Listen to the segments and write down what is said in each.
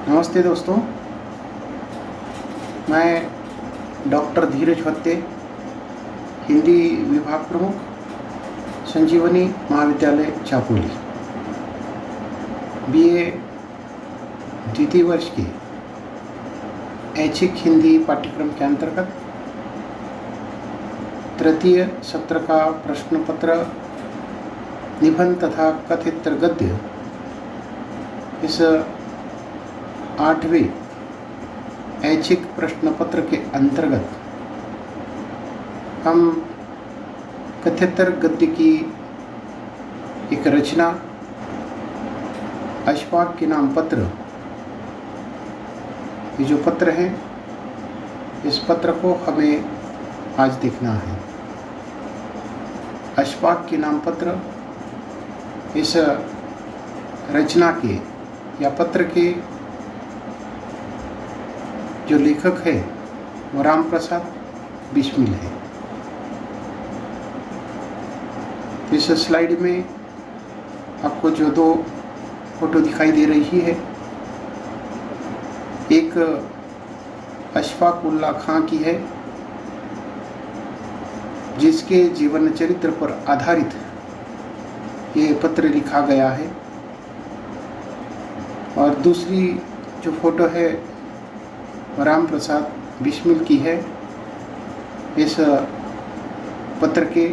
नमस्ते दोस्तों, मैं डॉक्टर धीरज भत्ते, हिंदी विभाग प्रमुख, संजीवनी महाविद्यालय चापोली, बीए द्वितीय वर्ष के ऐच्छिक हिंदी पाठ्यक्रम के अंतर्गत तृतीय सत्र का प्रश्न पत्र, निबंध तथा कथित गद्य इस 8वें ऐच्छिक प्रश्न पत्र के अंतर्गत हम कथ्यतर गद्य की एक रचना अशफाक के नाम पत्र, ये जो पत्र है इस पत्र को हमें आज देखना है। अशफाक के नाम पत्र इस रचना के या पत्र के जो लेखक है वो राम प्रसाद बिस्मिल है। इस स्लाइड में आपको जो दो फोटो दिखाई दे रही है, एक अशफाक उल्ला खां की है जिसके जीवन चरित्र पर आधारित ये पत्र लिखा गया है, और दूसरी जो फोटो है राम प्रसाद बिस्मिल की है, इस पत्र के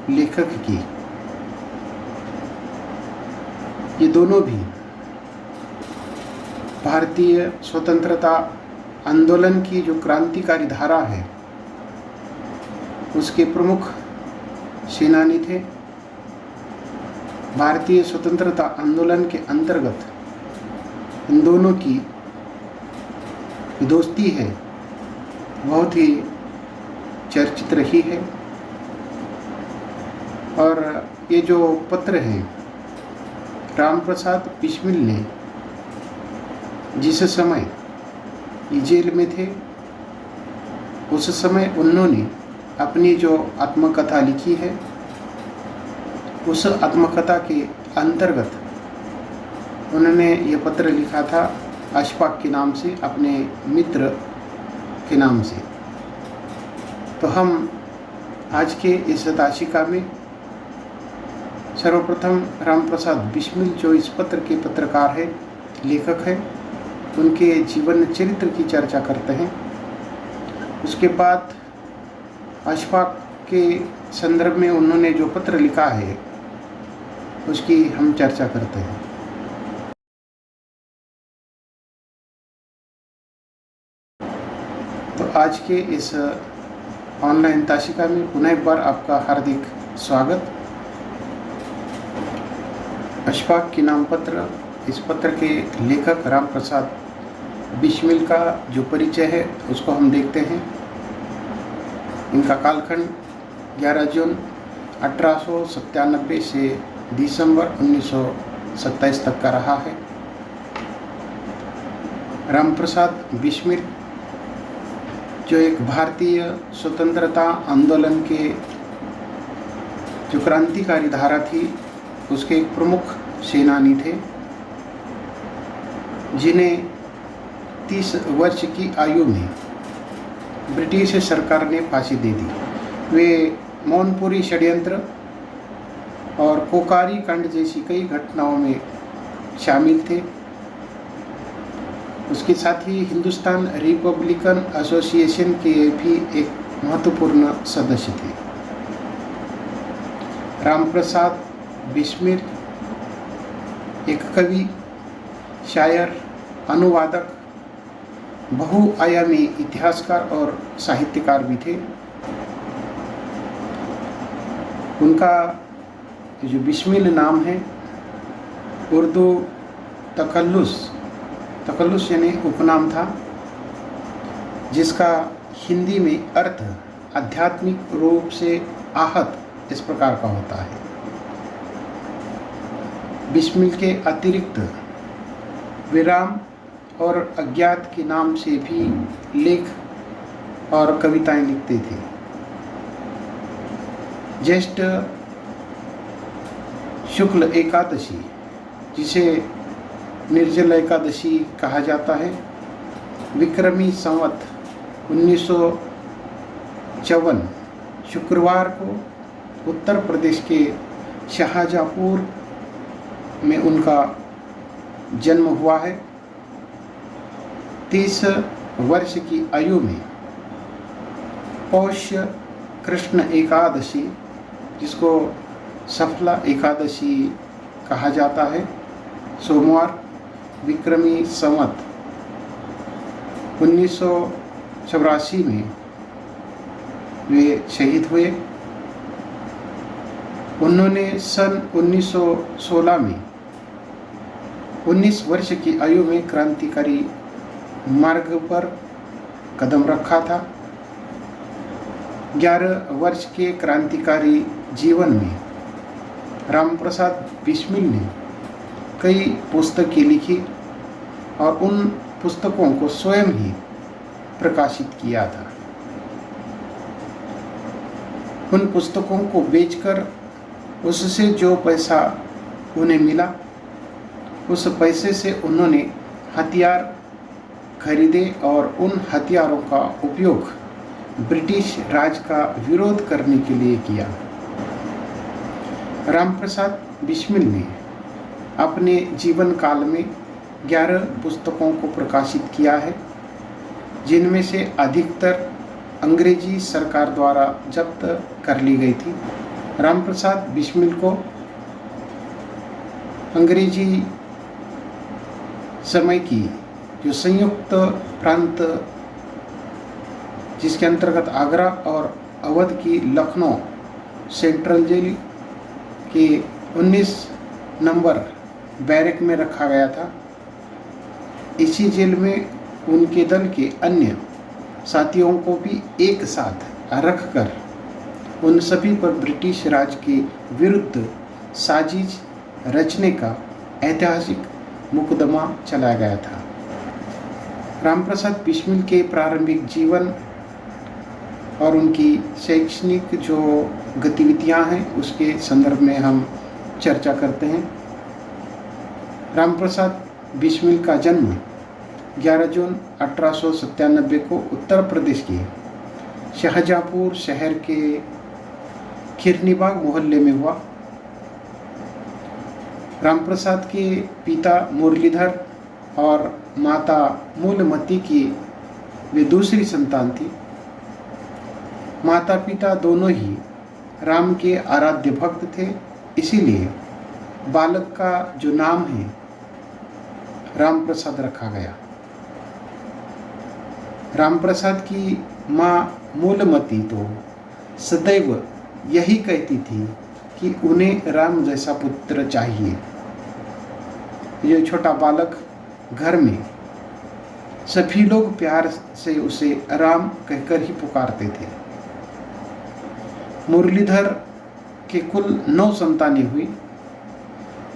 लेखक की। ये दोनों भी भारतीय स्वतंत्रता आंदोलन की जो क्रांतिकारी धारा है उसके प्रमुख सेनानी थे। भारतीय स्वतंत्रता आंदोलन के अंतर्गत इन दोनों की दोस्ती है बहुत ही चर्चित रही है। और ये जो पत्र है राम प्रसाद बिस्मिल ने जिस समय ये जेल में थे उस समय उन्होंने अपनी जो आत्मकथा लिखी है उस आत्मकथा के अंतर्गत उन्होंने ये पत्र लिखा था अशफाक के नाम से, अपने मित्र के नाम से। तो हम आज के इस ताशिका में सर्वप्रथम राम प्रसाद बिस्मिल जो इस पत्र के पत्रकार है, लेखक है, उनके जीवन चरित्र की चर्चा करते हैं। उसके बाद अशफाक के संदर्भ में उन्होंने जो पत्र लिखा है उसकी हम चर्चा करते हैं। तो आज के इस ऑनलाइन ताशिका में पुनः एक बार आपका हार्दिक स्वागत। अशफाक के नाम पत्र, इस पत्र के लेखक राम प्रसाद बिस्मिल का जो परिचय है उसको हम देखते हैं। इनका कालखंड 11 जून 1897 से दिसंबर 1927 तक का रहा है। राम प्रसाद बिस्मिल जो एक भारतीय स्वतंत्रता आंदोलन के जो क्रांतिकारी धारा थी उसके एक प्रमुख सेनानी थे, जिन्हें 30 वर्ष की आयु में ब्रिटिश सरकार ने फांसी दे दी। वे मौनपुरी षड्यंत्र और कोकारी कांड जैसी कई घटनाओं में शामिल थे। उसके साथ ही हिंदुस्तान रिपब्लिकन एसोसिएशन के भी एक महत्वपूर्ण सदस्य थे। राम प्रसाद बिस्मिल एक कवि, शायर, अनुवादक, बहुआयामी इतिहासकार और साहित्यकार भी थे। उनका जो बिस्मिल नाम है उर्दू तकल्लुस यानी उपनाम था, जिसका हिंदी में अर्थ आध्यात्मिक रूप से आहत इस प्रकार का होता है। बिस्मिल के अतिरिक्त विराम और अज्ञात के नाम से भी लेख और कविताएं लिखते थे। ज्येष्ठ शुक्ल एकादशी जिसे निर्जला एकादशी कहा जाता है। विक्रमी संवत 1954 शुक्रवार को उत्तर प्रदेश के शाहजहाँपुर में उनका जन्म हुआ है। 30 वर्ष की आयु में पौष कृष्ण एकादशी, जिसको सफला एकादशी कहा जाता है, सोमवार विक्रमी संवत 1984 में वे शहीद हुए। उन्होंने सन 1916 में 19 वर्ष की आयु में क्रांतिकारी मार्ग पर कदम रखा था। 11 वर्ष के क्रांतिकारी जीवन में रामप्रसाद बिस्मिल ने कई पुस्तकें लिखी और उन पुस्तकों को स्वयं ही प्रकाशित किया था। उन पुस्तकों को बेचकर उससे जो पैसा उन्हें मिला, उस पैसे से उन्होंने हथियार खरीदे और उन हथियारों का उपयोग ब्रिटिश राज का विरोध करने के लिए किया। रामप्रसाद बिस्मिल ने अपने जीवन काल में 11 पुस्तकों को प्रकाशित किया है, जिनमें से अधिकतर अंग्रेजी सरकार द्वारा जब्त कर ली गई थी। रामप्रसाद बिस्मिल को अंग्रेजी समय की जो संयुक्त प्रांत, जिसके अंतर्गत आगरा और अवध की लखनऊ सेंट्रल जेल के 19 नंबर बैरक में रखा गया था। इसी जेल में उनके दल के अन्य साथियों को भी एक साथ रखकर उन सभी पर ब्रिटिश राज के विरुद्ध साजिश रचने का ऐतिहासिक मुकदमा चलाया गया था। रामप्रसाद बिस्मिल के प्रारंभिक जीवन और उनकी शैक्षणिक जो गतिविधियां हैं उसके संदर्भ में हम चर्चा करते हैं। रामप्रसाद बिस्मिल का जन्म 11 जून 1897 को उत्तर प्रदेश के शाहजहाँपुर शहर के खिरनीबाग मोहल्ले में हुआ। रामप्रसाद के पिता मुरलीधर और माता मूलमती की वे दूसरी संतान थी। माता पिता दोनों ही राम के आराध्य भक्त थे, इसीलिए बालक का जो नाम है रामप्रसाद रखा गया। रामप्रसाद की माँ मूलमती तो सदैव यही कहती थी कि उन्हें राम जैसा पुत्र चाहिए। ये छोटा बालक घर में सभी लोग प्यार से उसे राम कहकर ही पुकारते थे। मुरलीधर के कुल 9 संतानें हुई,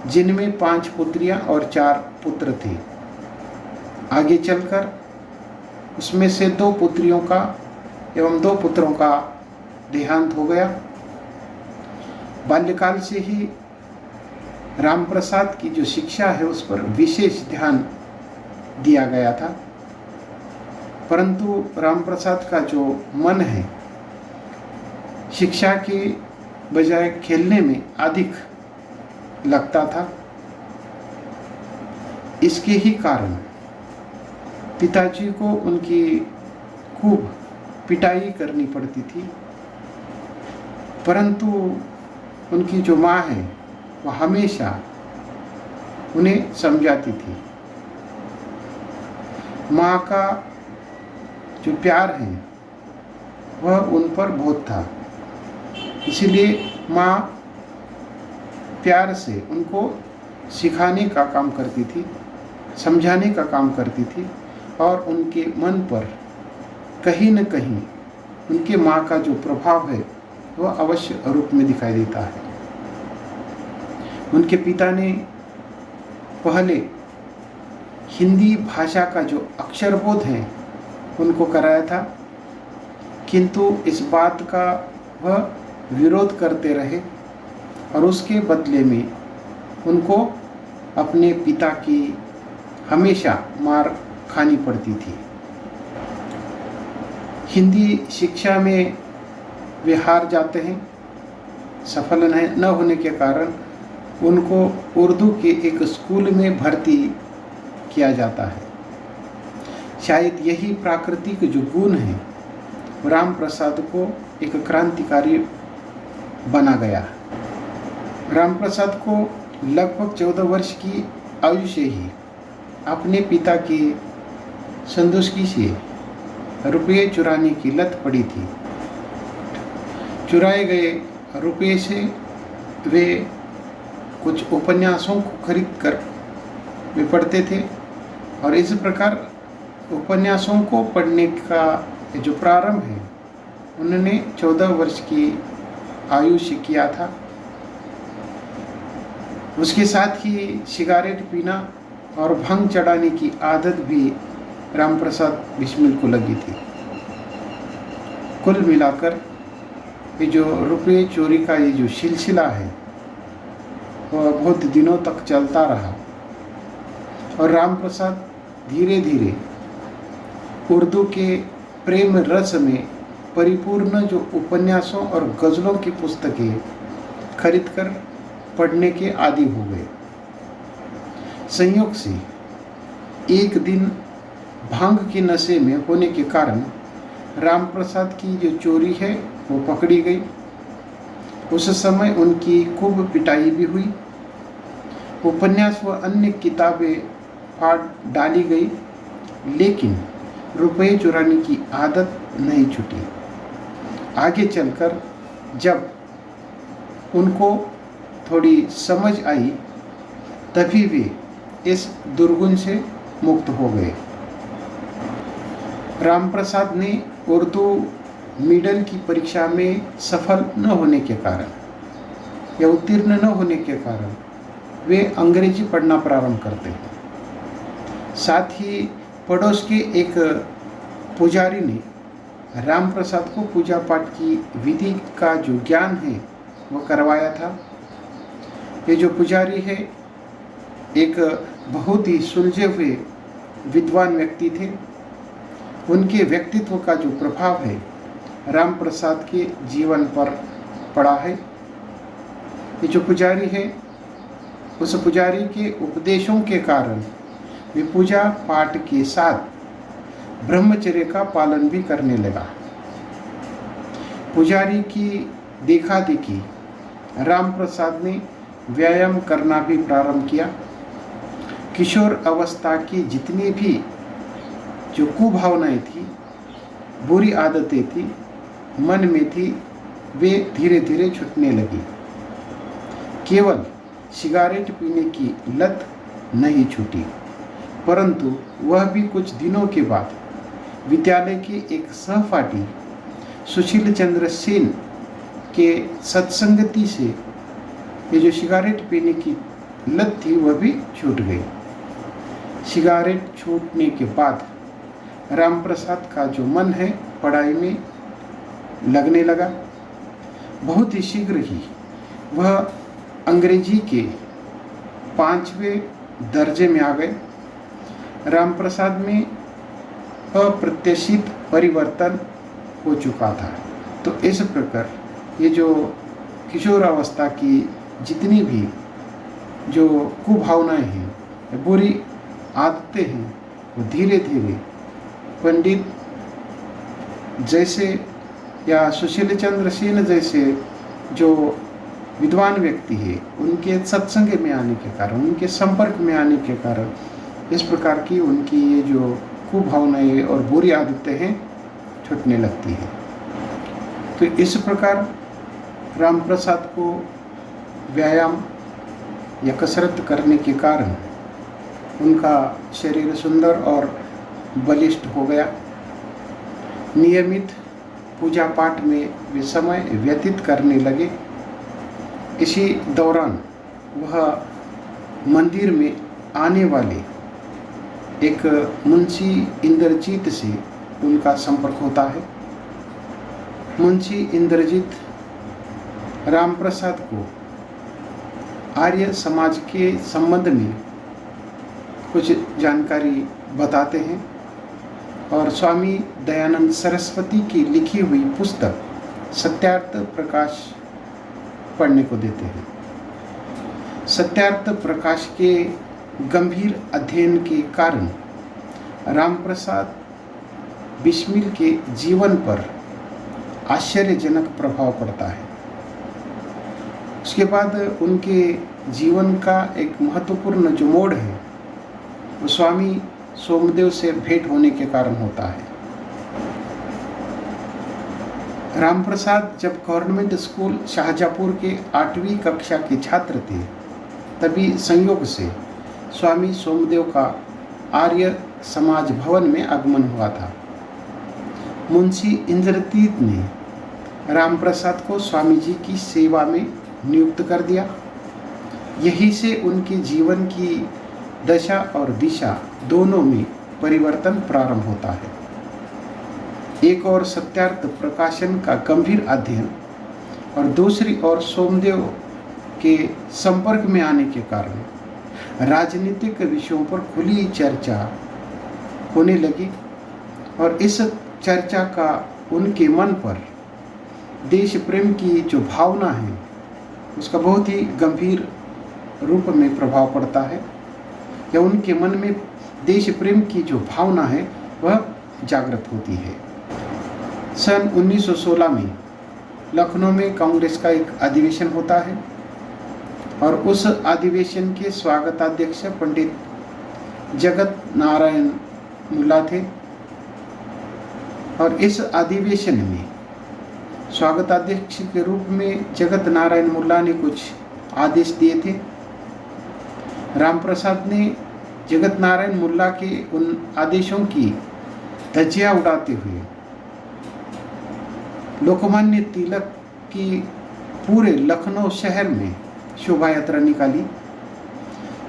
जिनमें 5 पुत्रियां और 4 पुत्र थे। आगे चलकर उसमें से 2 पुत्रियों का एवं 2 पुत्रों का देहांत हो गया। बाल्यकाल से ही रामप्रसाद की जो शिक्षा है उस पर विशेष ध्यान दिया गया था, परंतु रामप्रसाद का जो मन है शिक्षा के बजाय खेलने में अधिक लगता था। इसके ही कारण पिताजी को उनकी खूब पिटाई करनी पड़ती थी, परंतु उनकी जो माँ है वह हमेशा उन्हें समझाती थी। माँ का जो प्यार है वह उन पर बहुत था, इसीलिए माँ प्यार से उनको सिखाने का काम करती थी, समझाने का काम करती थी और उनके मन पर कहीं न कहीं उनके माँ का जो प्रभाव है वह अवश्य रूप में दिखाई देता है। उनके पिता ने पहले हिंदी भाषा का जो अक्षरबोध है उनको कराया था, किंतु इस बात का वह विरोध करते रहे और उसके बदले में उनको अपने पिता की हमेशा मार खानी पड़ती थी। हिंदी शिक्षा में वे हार जाते हैं। सफल न होने के कारण उनको उर्दू के एक स्कूल में भर्ती किया जाता है। शायद यही प्राकृतिक जो गुण है राम प्रसाद को एक क्रांतिकारी बना गया। राम प्रसाद को लगभग 14 वर्ष की आयु से ही अपने पिता की संदूषी से रुपये चुराने की लत पड़ी थी। चुराए गए रुपये से वे कुछ उपन्यासों को खरीद कर वे पढ़ते थे और इस प्रकार उपन्यासों को पढ़ने का जो प्रारंभ है उन्होंने 14 वर्ष की आयु से किया था। उसके साथ ही सिगारेट पीना और भंग चढ़ाने की आदत भी राम प्रसाद बिस्मिल को लगी थी। कुल मिलाकर ये जो रुपये चोरी का ये जो सिलसिला है वह बहुत दिनों तक चलता रहा और राम प्रसाद धीरे धीरे उर्दू के प्रेम रस में परिपूर्ण जो उपन्यासों और गज़लों की पुस्तकें खरीदकर पढ़ने के आदी हो गए। संयोग से एक दिन भांग के नशे में होने के कारण राम प्रसाद की जो चोरी है वो पकड़ी गई। उस समय उनकी खूब पिटाई भी हुई। उपन्यास व अन्य किताबें फाड़ डाली गई, लेकिन रुपये चुराने की आदत नहीं छूटी। आगे चलकर जब उनको थोड़ी समझ आई तभी वे इस दुर्गुण से मुक्त हो गए। राम प्रसाद ने उर्दू मिडल की परीक्षा में सफल न होने के कारण या उत्तीर्ण न होने के कारण वे अंग्रेजी पढ़ना प्रारंभ करते हैं। साथ ही पड़ोस के एक पुजारी ने राम प्रसाद को पूजा पाठ की विधि का जो ज्ञान है वो करवाया था। ये जो पुजारी है एक बहुत ही सुलझे हुए विद्वान व्यक्ति थे। उनके व्यक्तित्व का जो प्रभाव है राम प्रसाद के जीवन पर पड़ा है। ये जो पुजारी है उस पुजारी के उपदेशों के कारण वे पूजा पाठ के साथ ब्रह्मचर्य का पालन भी करने लगा। पुजारी की देखा देखी राम प्रसाद ने व्यायाम करना भी प्रारंभ किया। किशोर अवस्था की जितनी भी जो कुभावनाएं थी, बुरी आदतें थी, मन में थी, वे धीरे धीरे छूटने लगी। केवल सिगारेट पीने की लत नहीं छूटी, परंतु वह भी कुछ दिनों के बाद विद्यालय के एक सहपाठी सुशील चंद्र सेन के सत्संगति से ये जो सिगारेट पीने की लत थी वह भी छूट गई। सिगारेट छूटने के बाद राम प्रसाद का जो मन है पढ़ाई में लगने लगा। बहुत ही शीघ्र ही वह अंग्रेजी के 5वें दर्जे में आ गए। राम प्रसाद में अप्रत्याशित परिवर्तन हो चुका था। तो इस प्रकार ये जो किशोरावस्था की जितनी भी जो कुभावनाएं हैं, बुरी आदतें हैं, वो धीरे धीरे पंडित जैसे या सुशील चंद्र सेन जैसे जो विद्वान व्यक्ति है उनके सत्संग में आने के कारण, उनके संपर्क में आने के कारण इस प्रकार की उनकी ये जो कुभावनाएं और बुरी आदतें हैं छूटने लगती हैं। तो इस प्रकार राम प्रसाद को व्यायाम या कसरत करने के कारण उनका शरीर सुंदर और बलिष्ठ हो गया। नियमित पूजा पाठ में वे समय व्यतीत करने लगे। इसी दौरान वह मंदिर में आने वाले एक मुंशी इंद्रजीत से उनका संपर्क होता है। मुंशी इंद्रजीत राम प्रसाद को आर्य समाज के संबंध में कुछ जानकारी बताते हैं और स्वामी दयानंद सरस्वती की लिखी हुई पुस्तक सत्यार्थ प्रकाश पढ़ने को देते हैं। सत्यार्थ प्रकाश के गंभीर अध्ययन के कारण रामप्रसाद बिस्मिल के जीवन पर आश्चर्यजनक प्रभाव पड़ता है। उसके बाद उनके जीवन का एक महत्वपूर्ण जो मोड़ है वो स्वामी सोमदेव से भेंट होने के कारण होता है। रामप्रसाद जब गवर्नमेंट स्कूल शाहजहाँपुर के 8वीं कक्षा के छात्र थे तभी संयोग से स्वामी सोमदेव का आर्य समाज भवन में आगमन हुआ था। मुंशी इंद्रतीत ने रामप्रसाद को स्वामी जी की सेवा में नियुक्त कर दिया। यहीं से उनके जीवन की दशा और दिशा दोनों में परिवर्तन प्रारंभ होता है। एक और सत्यार्थ प्रकाशन का गंभीर अध्ययन और दूसरी ओर सोमदेव के संपर्क में आने के कारण राजनीतिक विषयों पर खुली चर्चा होने लगी और इस चर्चा का उनके मन पर देश प्रेम की जो भावना है उसका बहुत ही गंभीर रूप में प्रभाव पड़ता है या उनके मन में देश प्रेम की जो भावना है वह जागृत होती है। सन 1916 में लखनऊ में कांग्रेस का एक अधिवेशन होता है और उस अधिवेशन के स्वागताध्यक्ष पंडित जगत नारायण मुल्ला थे और इस अधिवेशन में स्वागताध्यक्ष के रूप में जगत नारायण मुल्ला ने कुछ आदेश दिए थे। रामप्रसाद ने जगत नारायण मुल्ला के उन आदेशों की धज्जियां उड़ाते हुए लोकमान्य तिलक की पूरे लखनऊ शहर में शोभा यात्रा निकाली।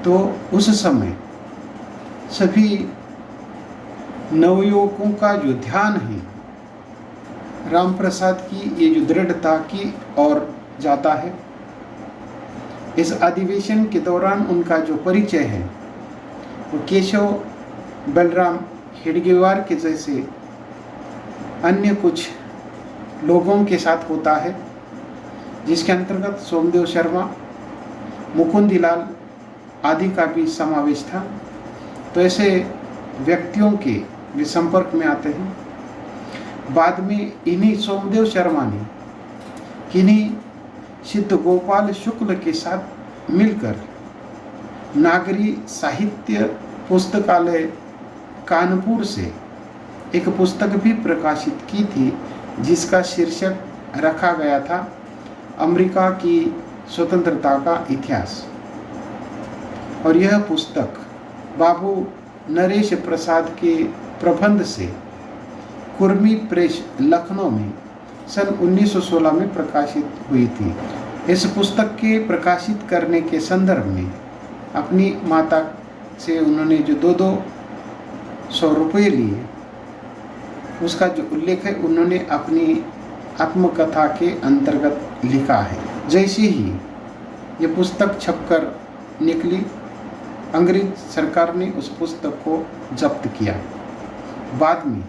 तो उस समय सभी नवयुवकों का जो ध्यान है रामप्रसाद की ये जो दृढ़ता की ओर जाता है। इस अधिवेशन के दौरान उनका जो परिचय है वो केशव बलराम हेडगेवार के जैसे अन्य कुछ लोगों के साथ होता है, जिसके अंतर्गत सोमदेव शर्मा, मुकुंदलाल आदि का भी समावेश था। तो ऐसे व्यक्तियों के वे संपर्क में आते हैं। बाद में इन्हीं सोमदेव शर्मा ने किन्हीं सिद्ध गोपाल शुक्ल के साथ मिलकर नागरी साहित्य पुस्तकालय कानपुर से एक पुस्तक भी प्रकाशित की थी जिसका शीर्षक रखा गया था अमेरिका की स्वतंत्रता का इतिहास। और यह पुस्तक बाबू नरेश प्रसाद के प्रबंध से कुर्मी प्रेस लखनऊ में सन 1916 में प्रकाशित हुई थी। इस पुस्तक के प्रकाशित करने के संदर्भ में अपनी माता से उन्होंने जो 200 रुपये लिए उसका जो उल्लेख है उन्होंने अपनी आत्मकथा के अंतर्गत लिखा है। जैसे ही ये पुस्तक छपकर निकली अंग्रेज सरकार ने उस पुस्तक को जब्त किया। बाद में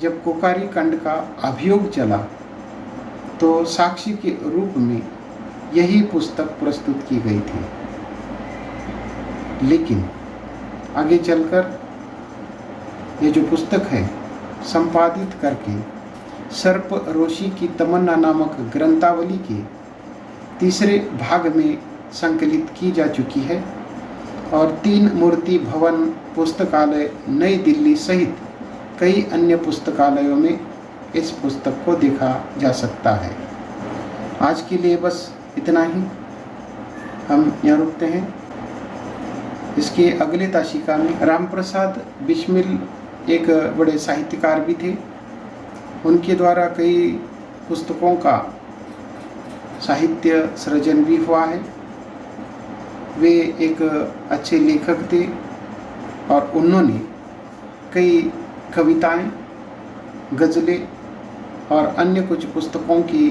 जब कोकारी कांड का अभियोग चला तो साक्षी के रूप में यही पुस्तक प्रस्तुत की गई थी। लेकिन आगे चलकर ये जो पुस्तक है संपादित करके सर्परोशी की तमन्ना नामक ग्रंथावली के तीसरे भाग में संकलित की जा चुकी है और 3 मूर्ति भवन पुस्तकालय नई दिल्ली सहित कई अन्य पुस्तकालयों में इस पुस्तक को देखा जा सकता है। आज के लिए बस इतना ही, हम यहाँ रुकते हैं। इसके अगले ताशिका में रामप्रसाद बिस्मिल एक बड़े साहित्यकार भी थे। उनके द्वारा कई पुस्तकों का साहित्य सृजन भी हुआ है। वे एक अच्छे लेखक थे और उन्होंने कई कविताएं, गज़लें और अन्य कुछ पुस्तकों की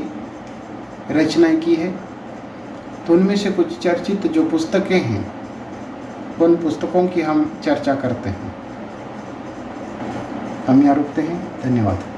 रचनाएं की है। तो उनमें से कुछ चर्चित जो पुस्तकें हैं उन पुस्तकों की हम चर्चा करते हैं। हम यहाँ रुकते हैं। धन्यवाद।